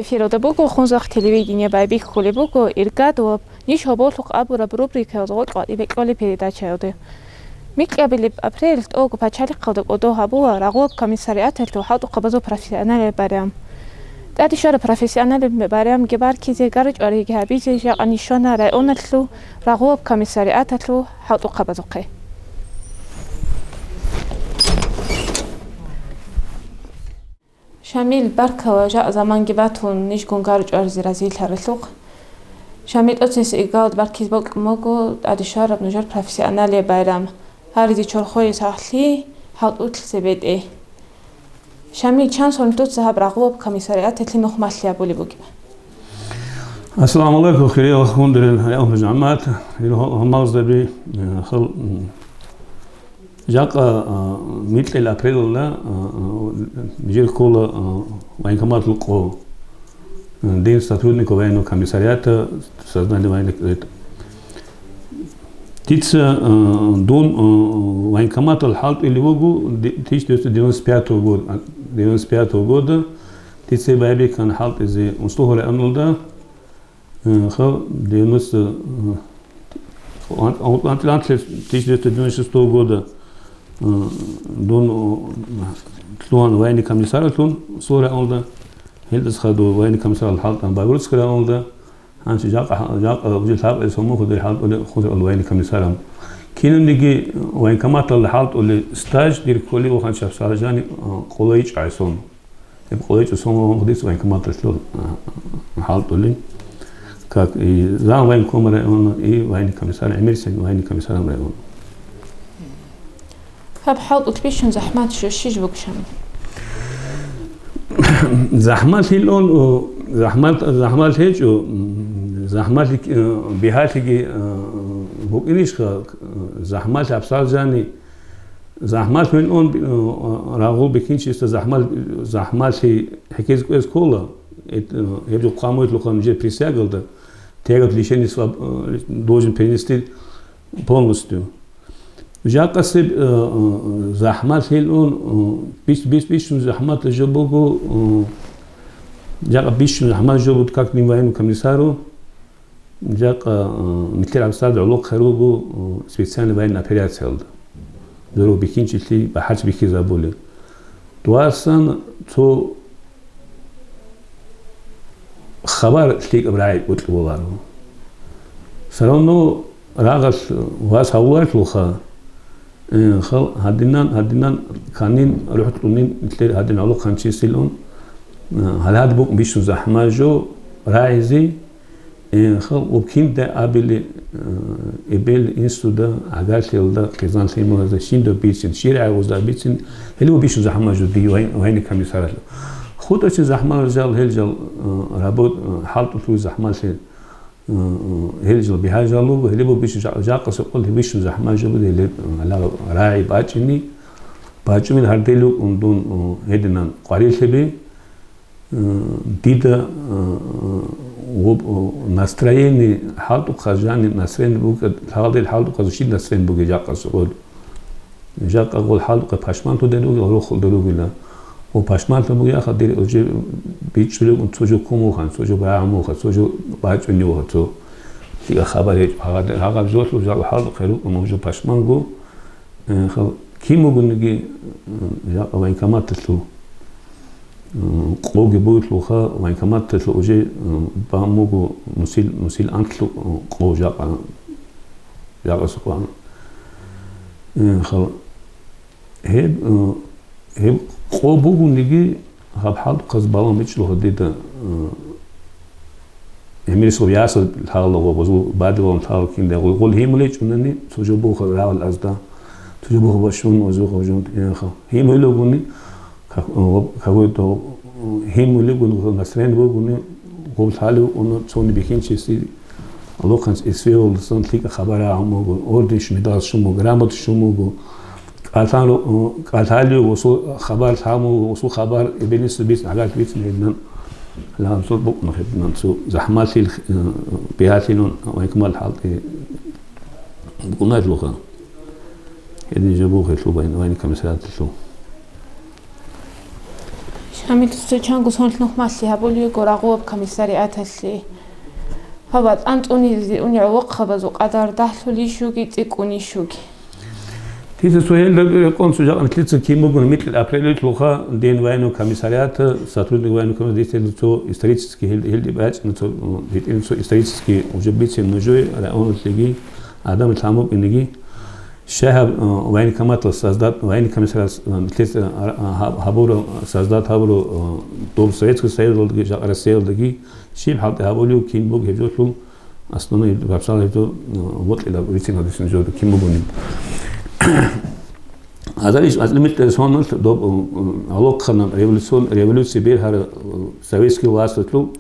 эфирода буку хунзах телевидение байбик хули буку иргадов ниш хоболук абура рубрика озгол ибеколи передача оды. Микабилип апрель ого пачалик қадок одо хабуа рагоб комиссариат элту хату қабазу профессионал барам. Тати шара профессионал барам гибар кизе гараж ариги хабизе жа анишона районаллу рагоб комиссариат элту хату қабазу қай. شامل بركة جاء زمان جباتون نيجون قارج أرزي رزيل هرلوق شامل أتنس إيجاد بركيز بوك موجو عاد شارب نجار بروفيسيونالي بايرام هاريدي شرخوي ساحلي حاط أوتل سبيد إيه شامل شانسون توت ذهب رغوب كميساريات تلي نخمة لي أبولي بوجي السلام عليكم خير أخوان درين اليوم جماعات هم مغزبي خل جاك مثل الأبريل لا بيجي كل وين كمان تلقوا دين сотрудников военного комиссариата создали военных тиц дон военкомат алхалт или вогу 1995 года тиц байби кан халт из устохора анулда хал 90 1996 года دون تلون وين كمسار تلون صورة أولدا هيلدس خدوا وين كمسار الحالة عن بايورس كلا أولدا هانش جاق وجل حاب اسمه خد الحالة ولا خد وين كمسار كينو نيجي وين كمات الحالة ولا ستاج دير كولي وخانش سارجاني قوليج عيسون قوليج اسمه خديس وين كمات تلون الحالة ولا كاك زان وين كومر وين كمسار أميرسين وين كمسار مريون هب حاط أتبيشن زحمات شيش بوكشم زحمات هيلون زحمات هيج زحمات بهاتي بوكينيش زحمات أبصار جاني زحمات من أون راغول بكينش است زحمات هي حكيز كويس كولا يبدو قاموت لو كان جي بريسياغل ده تيغت ليشيني سواب دوجن بينستي полностью جاء قصب زحمات هيلون بيش زحمات جبوكو جاء بيش زحمات جبوت كاك نيوين كميسارو جاء مثل عبساد علوق خروجو سبيسان وين أبيراتسيل درو بيكينش لي بحاج بيكي زابولي تواسن تو خبر تليك براي وتلوالو سرونو راغس واس هوات لوخا خل هادينان كانين روحت لونين مثل هادين علو خانشي سيلون هاد بوك بيشو زحمة جو رايزي خل وبكين ده قبل قبل إنسودا عقارت يلدا كيزان سيمو هذا شيندو بيتشن شيرع وزا بيتشن هلو بيشو زحمة جو دي وين كميسارات خود أشي زحمة رجال هلجال رابط حالته في زحمة سيل هلجل بهاجة لوب هلبو بيش جاقة سقول هبيش زحمة جبل هلب على راعي باجني باجمين هرديلو عندون هدنا قاري سبي ديدا настроение حالته خزاني настроение بوك حالته خزوشي настроение بوك جاقة سقول جاقة قول حالته باشمان تو دلو روح دلو بلا وباشمان تو يا خدير أوجي بيتشلو أنتوجو كومو خان توجو بعمو خان توجو باجنيو خاتو تيجا خبر هذا بزوج وجا حال خيرو وموجو باشمانغو خل كيمو بنجي جا وين كمات تلو قوجي بوتلو خا وين كمات تلو أوجي بعموجو مسيل أنتلو قوجا جا سقوان خل هب قوبوجو نجي هب حال قصبالو ميتشلو هديدا هميس وياس الحال وبزو بعد وان حال كين ده يقول هيمليج انني تجوبو خلاو الازدا تجوبو بشون وزو خجون ياخا هيملو غني كاغوتو هيملو غني نسرين غني قول حالو ان سوني بكينشي لوكانس اسفيول سنتيك خبر عمو اورديش ميداس شمو غرامت شمو قالو وسو خبر حامو وسو خبر ابنس بيس حاجات بيس هنا لا نصور بوك نخيب ننسو زحماتي بيهاتينون ويكمل حالتي بقولنا اللغة يدي جابوه يطلو وين كمسات يطلو Амит чангу сонлнох малли хабули горагуоб комиссариат алли. Хават антони уни вақхабазу qaдар дахлули шуги цикуни шуги. Diese Suhel kommt zu sagen, dass Kimburg Mittel April Lucha den Weino Kommissariat сотрудник Weino Kommissariat zu исторически Hildebach zu исторически уже быть нужой он лиги Адам Тамов инги Шахаб Weino Коматл создат Weino Комиссариат Хабуру создат Хабуру дом Советского Союза Россия лиги Шиб Хабуру Kimburg хевжотлу основной вапсал это вот это витинг это же Kimburg Азариш азлимит сонул до алокхана революция бер советский власть тлу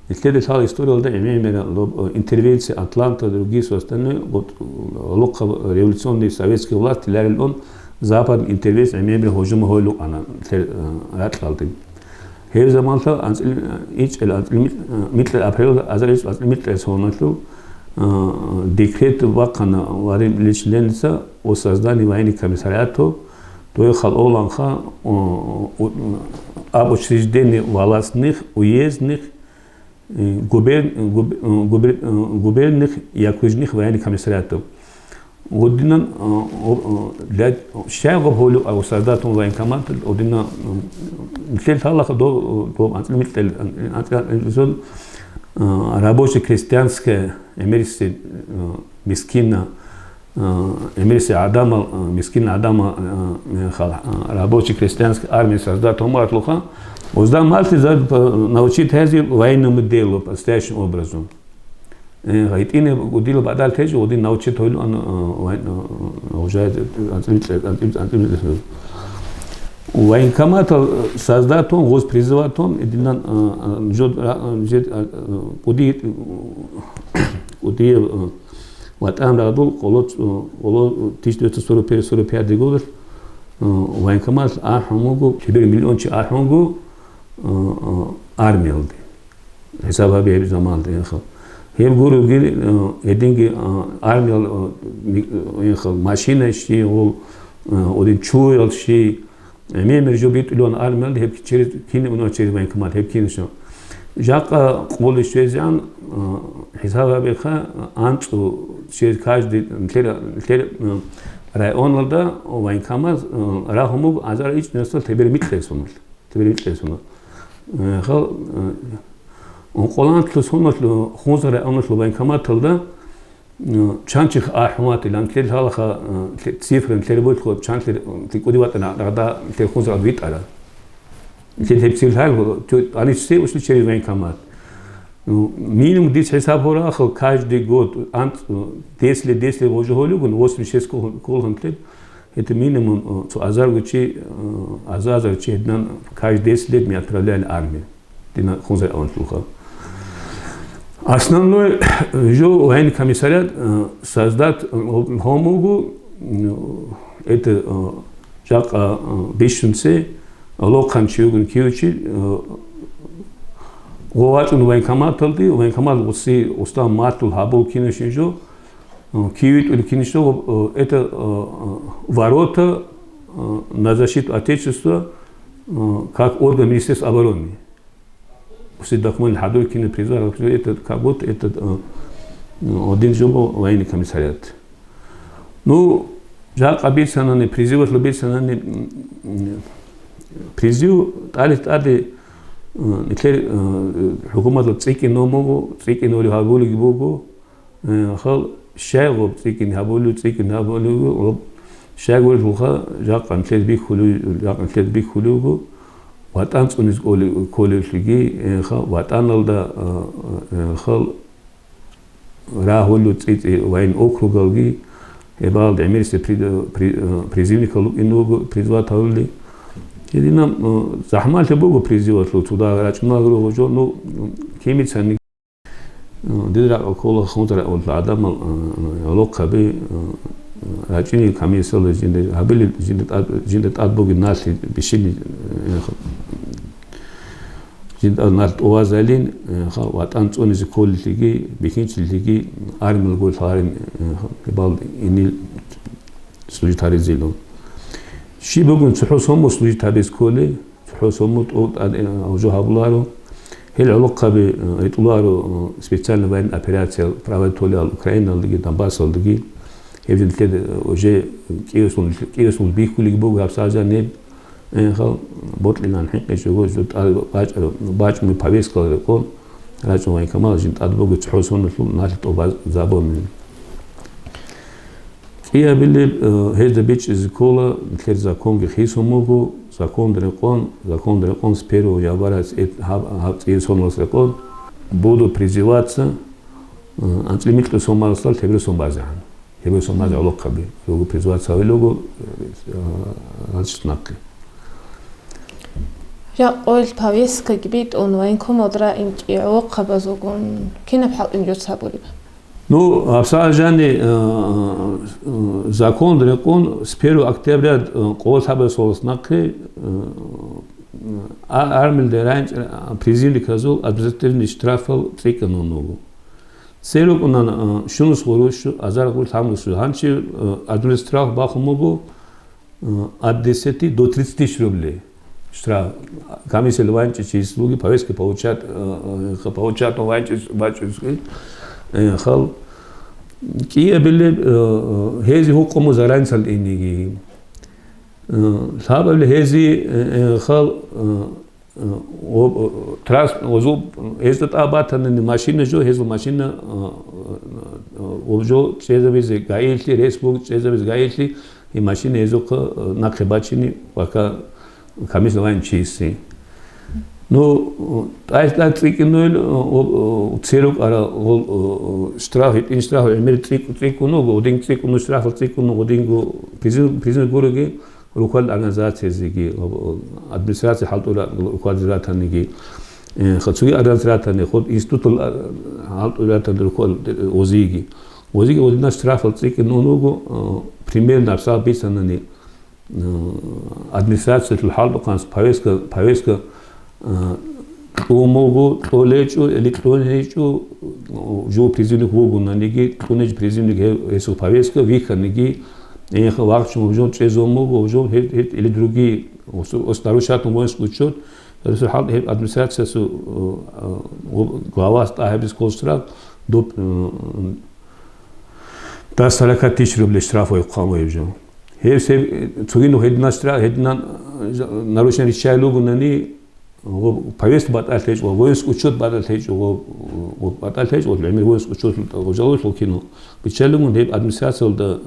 исследовал историю да именно до интервенции Атланта другие остальные вот алокха революционный советский власть ларил он запад интервенция именно хожум хойлу ана ратлалды хев заманта ич митл апрел азариш азлимит сонул декрет вакана варим личленца о создании военного комиссариата, то есть халоланха об учреждении властных, уездных, губернных и окружных военных комиссариатов. Один для шага болю о создатом военкомат, один для талаха до рабочая крестьянская эмирси мискина эмирси Адама мискина Адама рабочая крестьянская армия создать умар луха уздам мальты научить хази военному делу настоящим образом гайтине удил бадал теж один научить он уже военкомат создать он гость призывать он единан уди вот амрадул колот 1945 год военкомат ахмугу 4 миллиончи ахмугу армиялды хесаба бер заманда яхал хем гуруги эдинги армиял яхал машина ши ол один чуял ши мемер жобит лон армиял хеп через кине уно через военкомат хеп кине шо жака қолы швезян хисаба беха анцу через каждый районларда военкомат рахмуг азар ич несел тебер митлесонул хал он қолантлы сонул хоза районлы военкоматылда чанчих ахмат илан тел халха цифрын тербот хоб чантлер тикудиватна рада тел хоза адвит ара тел хепсил хал они все ушли через военкомат минимум 10 хесаб хора хал каждый год ант 10 уже холюгун 86 колхан тел это минимум zu азаргучи азазарчи днан каждый 10 лет мы отправляли армию дина хоза антлуха. Основной военный комиссариат создать хомугу это жака бешунсе локхан чугун киучи гоачун военкомат алды военкомат уси уста матул хабул кинешинжо киут или кинешо это ворота на защиту отечества как орган Министерства обороны. Все документы хадой кино призывал, это как будто это один жобо военный комиссариат. Ну, жак обещанный призыв, обещанный призыв, али никер хукумат цики номогу, цики ноли хабулу гибогу, хал шайгу цики хабулу, шайгу луха жак антлет бик хулугу. Ватан цунис коллеги ватан алда хал рахулу цити вайн округалги ебал демирсе призывникал инугу призватали единам захмал тебугу призватлу туда рачмагру хожо ну кемицани дидра кола хонтара ол адам локаби рачини комиссал жинде абили жинде адбоги насли бишини жинде нарт овазалин ватан цонис коллеги бихинчлиги армил гол фарин бал инил служитари зило шибогун цухосом служитари сколе حوسموت أو جو هابلارو هل علاقة بيطلعوا специально военная операция проводили Украина اللي Донбасс اللي هيفضل كده وجه كيسون بيكولي بوجا بساجا نيب خل بطل لنا الحين يشوفوا جد باج من باريس كله يكون راجع وين كمان جنت أدبوج تحوسون الفيلم ناتي توبا زابون كيا باللي هذا بيتش إزكولا كير زاكون جخيسوموجو زاكون دريقون سبيرو يابارس هاب إيسونوس ريقون будут призываться антилимитку сомалстал тебре сомбазан тебре сомбаз алоқаби лого призываться лого алчнак я ойл павеска гибит онлайн комодра инки алоқабазогон кинап хал инжосабули ну абсажани закон дрекон с 1 октября қолсабы солснакы армил деранч призывли казул административный штрафал триканоногу серук унан шунус ворушу азаргул тамусу ханчи администрав бахумогу от 10 до 30 тысяч рублей штраф комиссия лванчи числуги повестки получат ванчи хал кия билли хези хукуму заранцал инниги сабали хези хал транс возу ездат абатан машина жо хезу машина обжо чезавиз гаилти республик чезавиз гаилти и машина езука накебачини пока комиссия ванчиси ну айста трикинул церук ара штраф инштраф эмир трикунул один трикунул штраф трикунул один призыв гороги рукал организации зиги администрация халтура рукал зратанги хацуги организатани ход институт халтуратан рукал озиги один штраф трикунул примерно абсолютно администрация халтуканс повестка умогу толечу электроничу жо призывник вогу на неги тонеж призывник эсо повестка виханиги эх вакчу жо чезомогу жо или другие остарушат воинский учет администрация глава стахибис колстрак до 40 тысяч рублей штрафа укамой жо все цугину хедна нарушение чайлугу нани повестку баталь воинский учет баталь баталь воинский учет ожалуй лукину печалему деп администрация да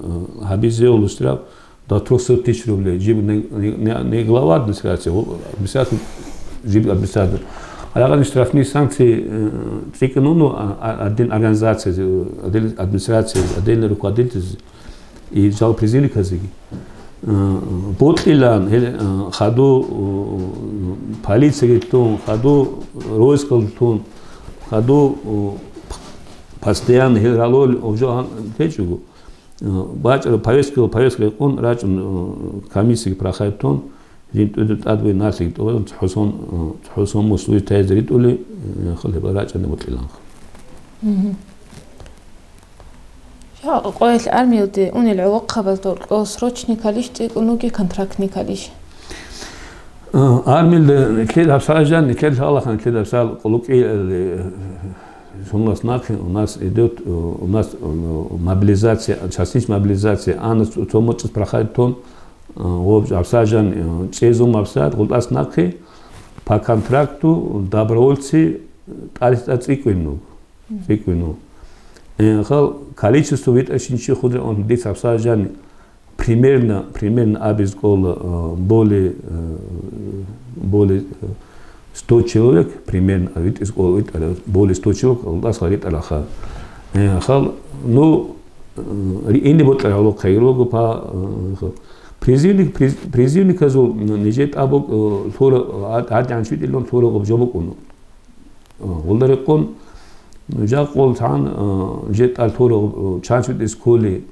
хабизе улустра до 300 тысяч рублей жиб не глава администрации жиб администрация алаган штрафные санкции триканону один организация один администрация один руководитель и жал призывник казиги ботлилан хаду полиция тон хаду розыскал тон хаду постоянно генералоль уже течугу бачер повестка он рачун комиссии проходит тон жинт адвой насик он хусон мусуи тезрит ули хлеб рачун ботлилан я qoyl armiyada unil uqabaldor srochni kalish unugi kontraktni kalish армилде кед абсажан кед халахан кед абсал quluqi сонласнак у нас идет у нас мобилизация частичная мобилизация она томоч проходит тон об абсажан чезум абсад qulqasnaqi по контракту добровольцы ациквину количество вытащенных худо он здесь абсажан примерно обезголо более 100 человек примерно более 100 человек у нас говорит алаха ну инди вот алоха по призывник казу нижет абок фора адяншвит илон фора обжобок он олдарекон жакол сан жет алторо чанчвит исколи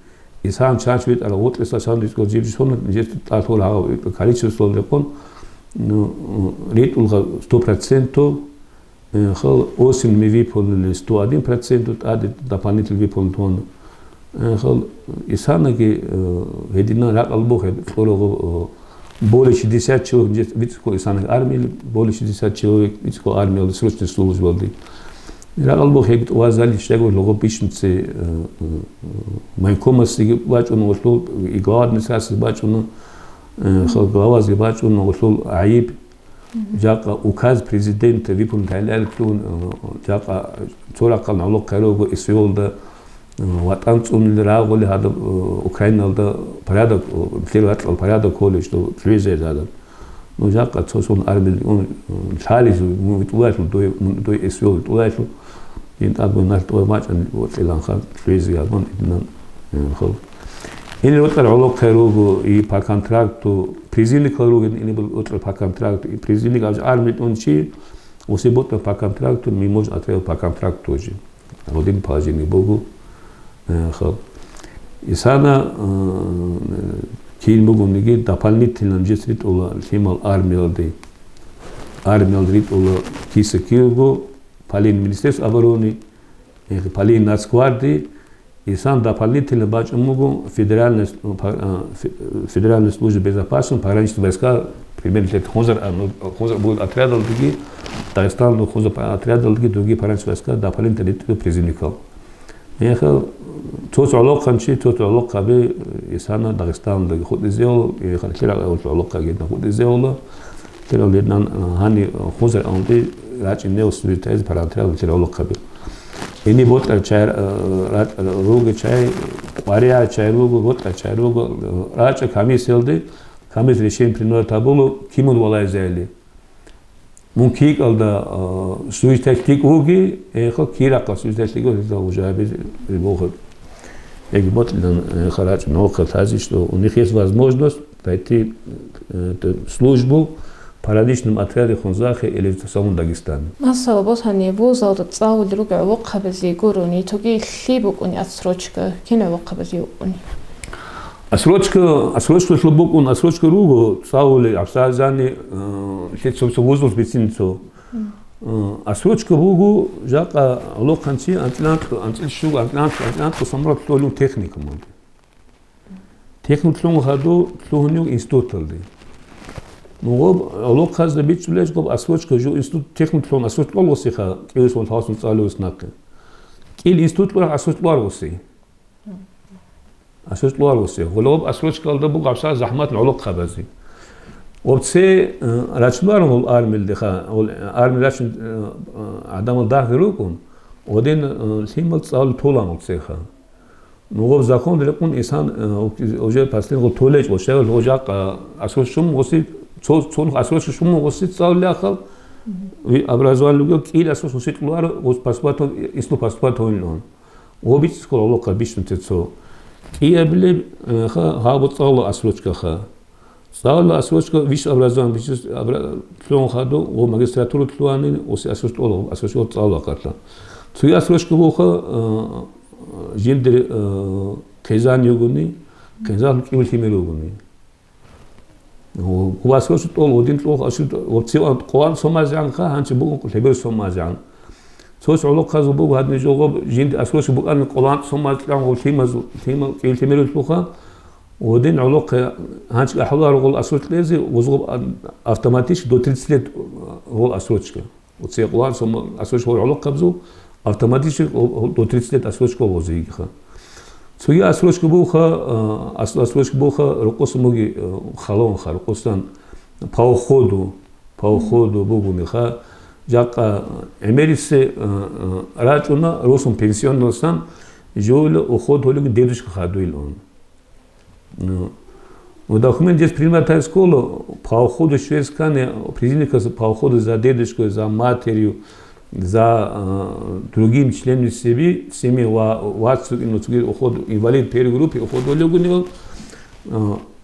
исан чанчвит ала отлеса сан искол жиб сон жет алторо количество лекон ну ритулга 100% хал 8 ми выполнили 101% ады дополнительно выполнен хал исанаги едина рак албох форо более 60 человек вицко исаны армии, более 60 человек вицко армии срочной службы были. Рагал бог егит уазали шего лого пишмцы майкомасы бачуно вошло и глава администрации бачуно глава зи бачуно вошло аиб жака указ президента випун тайлал клун жака цоракал налог карого исиолда ватанцун раголи хада украиналда порядок федерал порядок колледж что фризе зада ну жака цосон армии он чалис уашло до исиол уашло in admin nalto machan wat ilan khan freeze yadon inan khol in otra rolo kharugo I pa contracto prizini kharugo in otra pa contracto I prizini gaz armit onchi osi bot pa contracto mi moj atrel pa contracto hoje rodin pajini bogu khol isana kil bogunigi dapalnitilnan jesrit ola himal armiyaldi armiyaldrit ola kisekilgo Полин Министерство обороны, Полин Нацгвардии, и сам дополнительно бачу федеральной службы безопасности, пограничные войска, примерно лет Хозар будет отрядал другие, Дагестан Хозар отрядал другие пограничные войска, дополнительно призывников. Ехал, тот алок ханчи, тот алок кабе, и сам Дагестан ход сделал, и хотел алок кабе ход сделал, теперь летнан хани Хозар онды Raci neosuritezi parantrel tira olokabi. Ini botra chai rugo chai Maria chai rugo botra chai rugo raci kami seldi kami reşen prinor tabulu kimun olay zeli. Mumkik alda suitektik ugi eko kiraka suitektik ugi da ujabi бог. Egi botldan хaraч много тази что у них есть возможность пойти службу парадичным отряде Хонзахе или в самом Дагестане. Масса босани бозалд цаул руга вақабзи гуруни тоги хлебук уни отсрочка кина вақабзи уни. Отсрочка хлебук он отсрочка ругу цаули абсазани лет собственно воздух бицинцо. Отсрочка ругу жака локанчи антлант самрат толун техника мод. Техникум хаду тлуню институталди. Ну, лок хазда бичулеш гоб асвочка жу институт техникум асвоч лосиха килс 1000 цалус нак. Кил институт лор асвоч лоси. Асвоч лоси. Голоб асвоч калда бу гапса захмат лок хабази. Обце рачлар гол армил диха гол армил рачин адам дахрукун один символ цал толан обцеха. Ну, гоб закон лекун инсан уже паслин гол толеж ошел ожак асвоч шум оси Цон асвоч шум оси цал ляхал образовал луг кил асвоч оси клар ос паспорт исто паспорт он. Обич скоро лока бишнтецо. Киебле хабот цал асвочка ха. Цал асвочка виш образован виш тлон хаду о магистратуру тлуани оси асвоч ол асвоч цал акатла. Цуй асвочка боха жиндер кезан югуни кезан кил химелугуни. У вас тоже то один тлох асвоч опцион коан сомазан ха ханчи бу лебер сомазан. Сос олок хазу бу хадни жого жинд асвоч бу ан колан сомазан гол химаз химал кил химелу тлоха один олок ханчи ахлар гол асвоч лези возгоб автоматически до 30 лет гол асвочка. Оце колан сом асвоч гол олок кабзу автоматически до 30 лет асвочка возиха. Цуи асвочка буха асвочка буха рукосмоги халон хар рукостан пауходу бугуни ха жака эмерисе рачуна русум пенсионностан жол уход холуги дедушка хадуил он. Ну документ здесь принимает школу пауходу шведскане призника пауходу за дедушку за матерью за другим членам семьи ватсу и уход инвалид первой группы уход олюгунил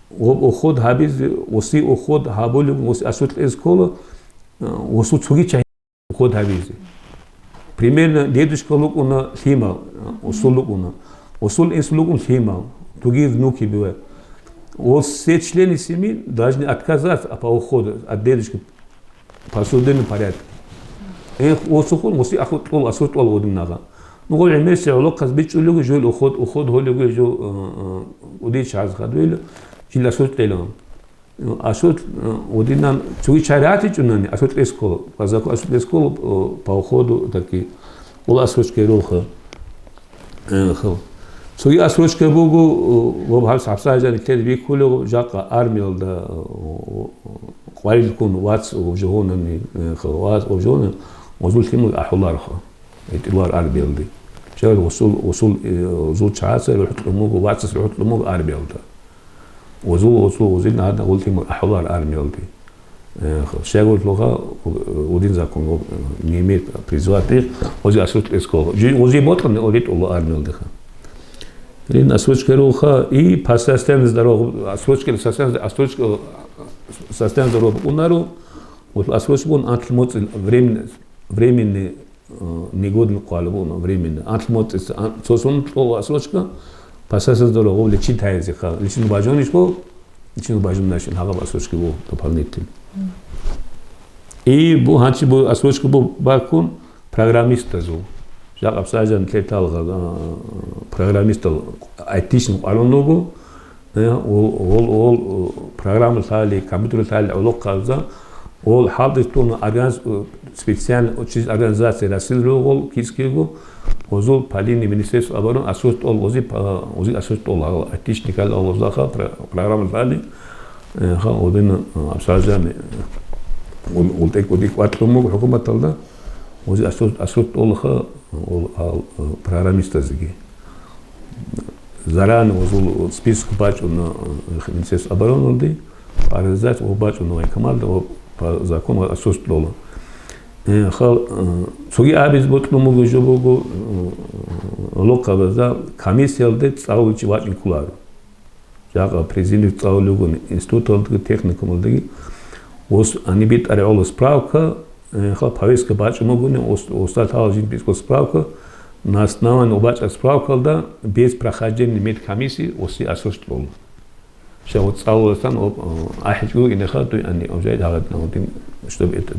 уход хабиз оси уход хаболюг оси асут эскола осу цуги чай уход хабиз примерно дедушка лук уна хима осул лук уна осул инсулук ун хима другие внуки бывают все члены семьи должны отказаться по уходу от дедушки по судебному порядку. Осухун оси ахут ол асут ол одинага. Ну гол эмесе олок казбич улуг жол уход холуг жо уди чаз хадвел жил асут телон. Asut Udinam Chuicharati Chunani, Asut Esco, Pazako Asut Esco, Pauhodo, Taki, all Asrochke Roha. So you Asrochke Bogo, Wobhas Absaja, and Telviculo, Jaka, Armil, the Quailkun, Watts of Johonan, Wat of Jonan, was ultimate Aholarha. It was Arbildi. Shell was Zulchasa, Rutlumu, Watts, Rutlumu, Arbilda. وزو زين هذا ultimo أحضر أرميلدي شغل لغة ودين زاكون نيميت بريزواتي وزي أسوت إسكول وزي بطل أوليت الله أرميلدي لين أسوتش كروخا إي باسستم زدارو أسوتش كل سستم زدارو بقولنارو والأسوتش بون أنتلموت временный негодный قالبون временный أنتلموت سوسون تو أسوتش كا Pasasas do logo lechin taizika, lechin bajonishko, lechin bajonashin haga asrochki bo doполнительно. И bu hanchi bu asrochki bu bakun программиста зу. Жак абсажан клеталга программиста айтишн алоногу, ол программа тали, компьютер тали олог каза, ол халдыстун специально учить организация расилрогол кискего Озул Палини Министерство обороны асут ол ози асут ол айтишникал ол озаха программа тали ха оден абсажан ол тек оди кватлому хукумат алда ози асут ол ха ол программиста зиги заран озул список бач на Министерство обороны олди паразат ол бач на команда по закону асут ол خال سوی آبیز بود نموگو جوبو لوکالزا کمیسیالده تاولچی واچین کولارو جاگا президент تاولوگو институталдыгы техникумалдыгы ос анибит ареоло справка خال повестка бачмогуне остаталжин биско справка на основании обача справкалда без прохождения медкомиссии оси асоштолу шао таулстан ахичгу инехату ани обжайд агат наудин чтобы это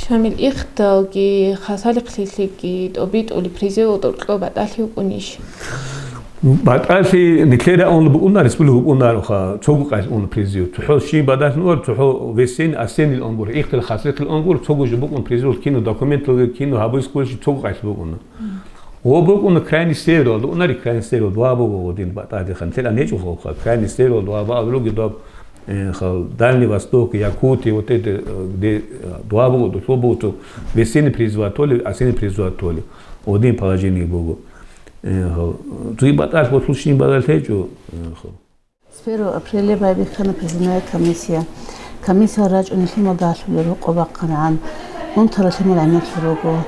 شامل إختاجي خسالق ليكي أبيت أولي بريزو وطلقوا بعدالي وكونيش بعدالي نكليرا أون بقولنا رسبله بقولنا رخا تشوقو قاس أون بريزو تحو شيء بعدال نور تحو فيسين أسين الأنبور إخت الخاصية الأنبور تشوقو جبوك أون بريزو كينو دوكومنت كينو هابوس كل شيء تشوقو قاس بقولنا وبوك أون كراين ستيرو أون ري كراين ستيرو دوابو ودين بعدالي خنتلا نيجو فوق كراين ستيرو دوابو أغلوجي دواب Дальний Восток, Якутия, вот это, где два бога, то весенний призватоли, осенний призватоли, один положение Богу. Туи баталь, вот случай баталь течу. С 1 апреля байбихана признает комиссия. Комиссия рач унихима дашлю руқоба канан. Он тарасима ламет шурогу.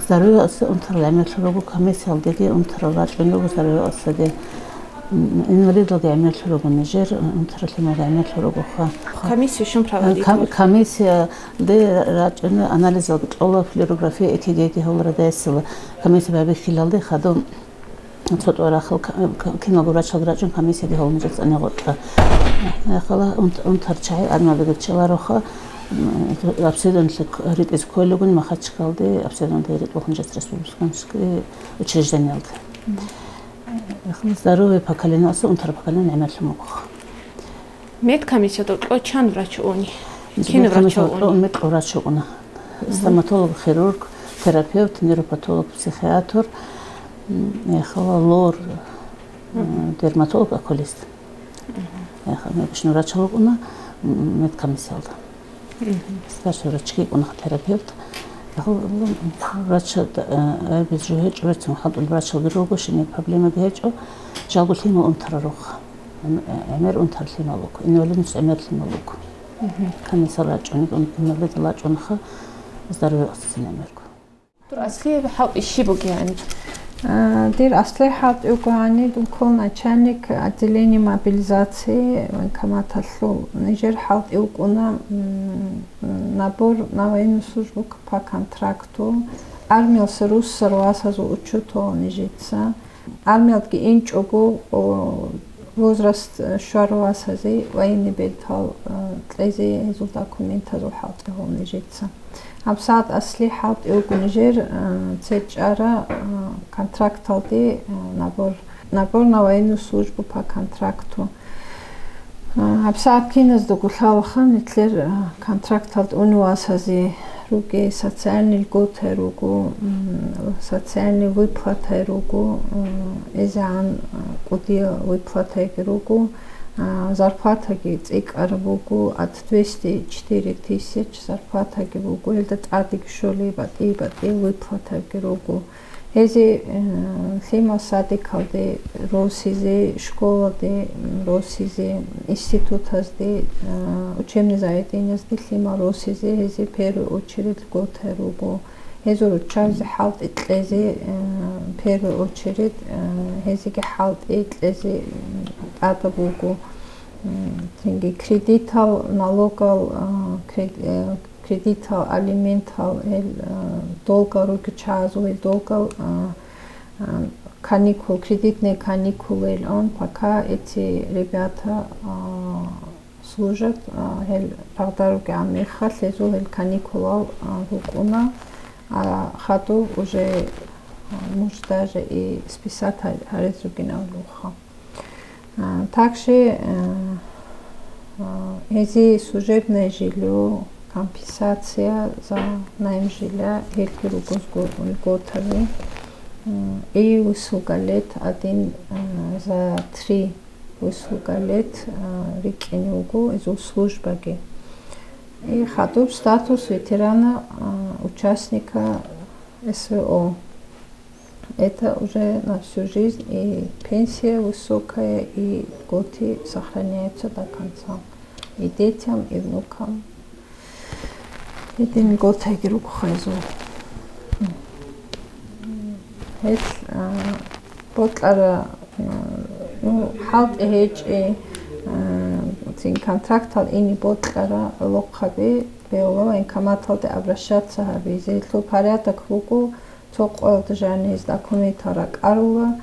Здоровье он тарламет шурогу комиссия алдеги он таралач уногу здоровье осаде. Инвалид лагамет шурогу Нижер, он тарасима ламет шурогу ха. Комиссия шум проводит. Комиссия де рач анализ алгыч ола флюорография экиги холра десила. Комиссия байбихилалды хадом صوت خل كنا قرأت شغلات كميسة دي هون جت أنا قلت خلا أنت هرشاي أنا لقيت شغلارخا أبسيدون لك ريت إسكولوجن ما خدش كالدي أبسيدون ده ريت وخن جت رسبوبسكانسكي وتشجعني يالد خلاص ضروري بكلنا أصلا أنت بكلنا نعمل الموقع ميت كميسة تقول كان ورشوني كين ورشوني ميت ورشونا ستوماتولوج خيرورج ثيرابيوت نيروباثولوج بسيخياتر خلا لور ديرماتولوج أكوليست خلا باش نوراتشلوج أنا ميت كميسيالدا ستاش وراتشكي أنا ثيرابيوت خلا راتشل بيجوهج راتشل حد الراتشل جروجو شنو البروبليم بيجو جاقول لي ما أنتر روخ عمر أنتر لي مالوك إنه ولا مش عمر لي مالوك كميسيال راتشوني إنه ولا راتشون خا زارو أساسين عمركو أصلي بحاول الشيبوك يعني دير أصلي حاط يوكواني دكون начальник отделения мобилизации военкомата Нижер حاط يوكونا набор на военную службу по контракту армиялся рус руасазу учуто нижица армиялки инчогу возраст шаруасази военный бетал тлези из документазу حاط его нижица أبسط أصلي حاط يوكو نيجر تجارة كونتراكتالدي نابور набор на военную службу по контракту. Абсаабкинас догулхавахан итлер контракталт унуасази руги социальный льготы ругу социальный выплаты ругу эзан кудия выплаты ругу зарплата ги цикар бугу от 204 тысяч зарплата ги бугу элдат адик шоли бати выплата ги ругу эзи хима садикалде росизе школаде росизе институтазде учебные заведения сде хима росизе эзи первую очередь льготы ругу эзо чарзе халт итлезе первую очередь эзиге халт итлезе ата бугу тинги кредитал налогал кредитал алиментал долга руки чазу долга каникул кредитные каникулы он пока эти ребята служат рагдаруги амирхал эзу каникулал рукуна хату уже может даже и списать арезугина луха. Также эти служебное жилье, компенсация за найм жилья, льготами и услуга лет один за 3 услуга лет рикенюгу из службаги. И хату статус ветерана участника СВО. Это уже на всю жизнь, и пенсия высокая, и льготы сохраняются до конца. И детям, и внукам. Это льготы руку хайзу. Это ботлара халт эхеч тин контрактал ини ботлара локхаби беолова инкаматалде обращаться хабизе тлу порядок руку тоқ державниз документара карула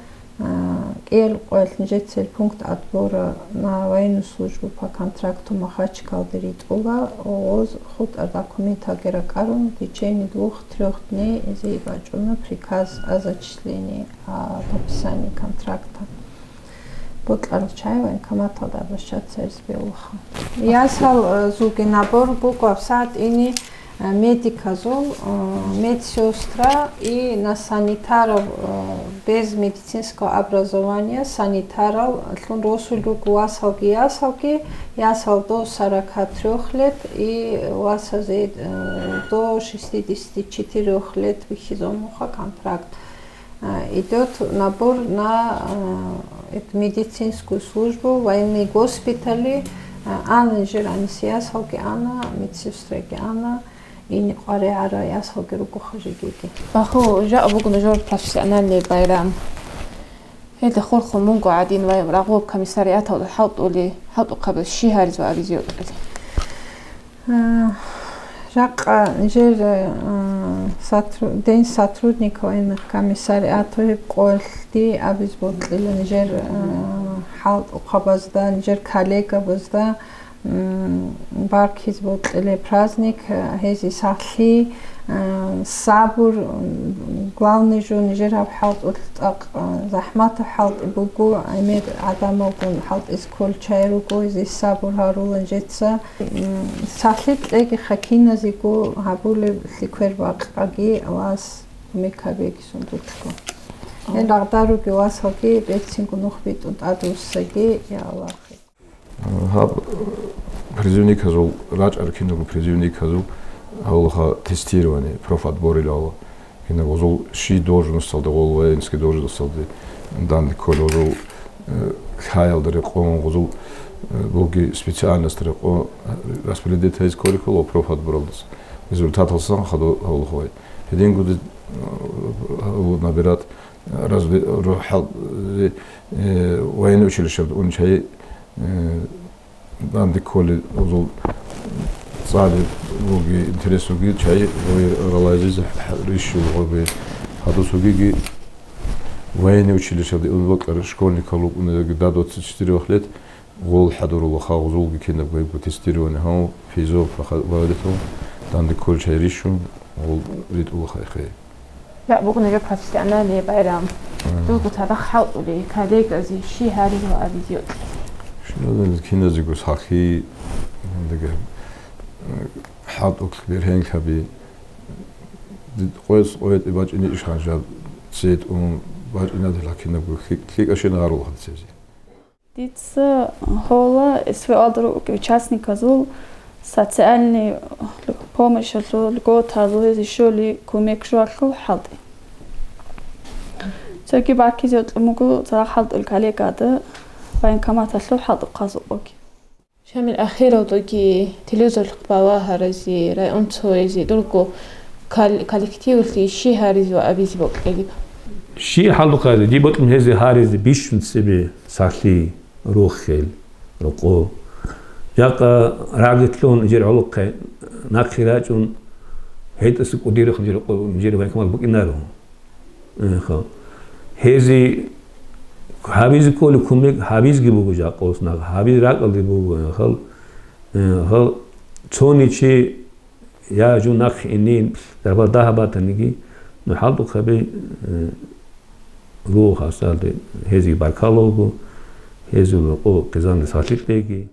кел qoelnjetsel пункт отбора на военную службу по контракту Махачкалде ритула оз худ документа гера карун в течение 2-3 дней изъявлено приказ о зачислении о подписании контракта. Ботларчаева инкаматалде обращаться избелуха. Ясал зуги набор буквасат ини медиказол, медсестра и на санитаров без медицинского образования, санитаров, росулюк уасалки ясал до 43 лет и уасазет до 64 лет вихизомуха контракт. Идет набор на медицинскую службу, военные госпитали, Анна Жиранис ясалки Анна, медсестраки Анна, и قارئ ياسخوك روكو خجيكي أخو جاء بوكو نجور بروفيسيونال بايرام هيدا خور خمونكو عادين ويم راغوب كميساريات هذا حاطوا قبل الشهر زو أريزيو جاء نجور دين сотрудников военных комиссариатов قولتي أبيز بوتلي نجور حاط قبضدا نجور коллега бозда Баркиз ботле праздник, хези сахли, сабур, главный же нижер халт утак захмат халт бугу, амир адамов халт из кол чайругу из сабур харулан жетса. Сахли тлеги хакина зигу хабуле ликвер бакаги вас мекабеги сундутко. Рагдаруги вас хаги бетсингу нухбит und адуссаги я Аллах. Hab призывник хазул, рач аркиногу призывник хазул, аулха тестирование, профотбор или аула. Кина возул ши должность салды, гол воинский должность салды, дан коль возул хайл дары қоң возул, боги специальность дары қоң распределить из коликула профотбор алдыс. Результат алсан хаду аулхой. Един годы набират военное училище, он чай Данди коли озол цали логи интересуги чай реализирует решил логи хадусуги военное училище он школьник лог он до 24 лет гол хадуру хавзул гикина бой тестирование хау физо фахадето данди коли чай решил гол рит улхай хай لا بكون جاب حفظت أنا اللي بايرام دوغو تابخ حاولي كاليك ازي شي هاري وابيزيو شنو كنا زيكو صاحي دغه حاط كبير هين كبي قوس قوت باج اني اشخاص زيت باج انا لكن كيك اشي نارو هاد سيزي Диц хола свеалдро участника зул социальный помощь льгота еще ли кумек жуарлу халды. Цоки баки зот мугу за халд коллегады байн каматаллу халд казуки. شامل أخيرا وتوكي تلوزر بوا هرزي رايون تويزي دولكو كالكتيف لي شي هاريزي وأبيزي بوك إليبا شي حلقة دي بطلم هذي هاريز بيش من سبي صاحي روخيل رقو جاقا راقتلون جير علقة ناقشراجون هيت اسك ودير خجير جير بين كمال بوك إنارو هذي حابيز كل كوميك حابيز جيبوجو جاقوس ناق حابيز راقل جيبوجو خل توني شيء يا جو ناق إنين دربا ده باتنيجي نحلو خبي روح أصلا هذي بركالوجو هذي لقو كزان ساتيك بيجي